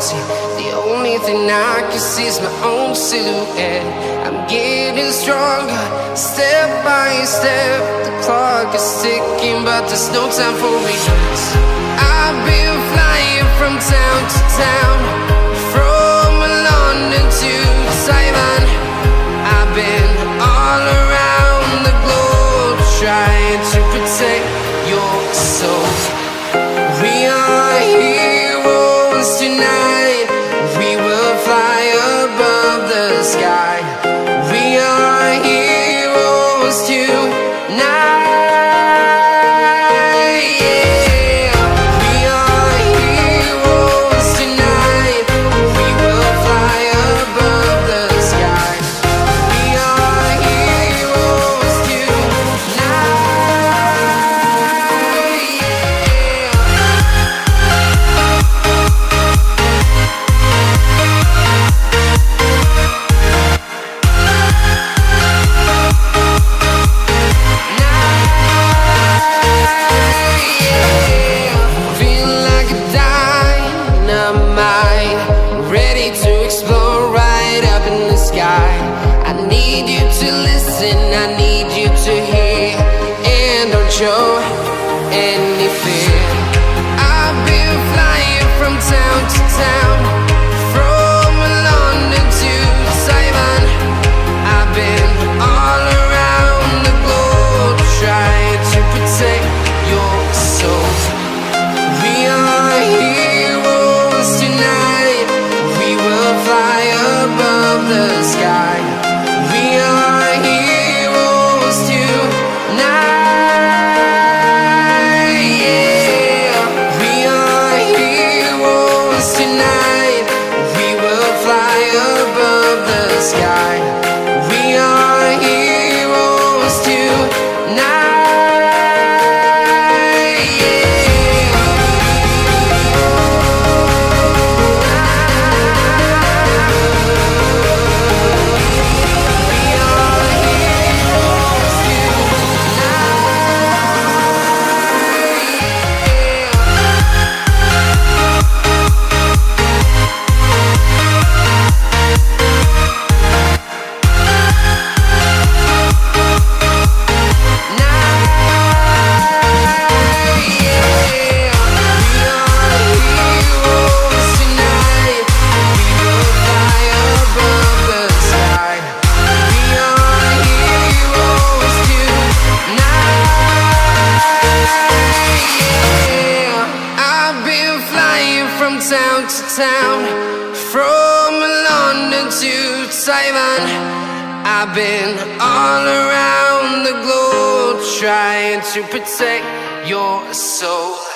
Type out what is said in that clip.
see. The only thing I can see is my own silhouette. I'm getting stronger, step by step. The clock is ticking, but there's no time for regrets. I've been flying from town to town, from London to Taiwan. I've been all around the globe, trying to protect your soul. We are heroes tonight. We will fly above the sky. We are heroes tonight. I need you to listen, I need you to hear, and don't show any fear. I've been flying from town to town, from London to Taiwan. I've been all around the globe, trying to protect your soul. We are heroes tonight. We will fly above the sky. We are heroes tonight. Yeah, we are heroes tonight. We will fly above the sky. We are heroes tonight. Town to town, from London to Taiwan. I've been all around the globe, trying to protect your soul.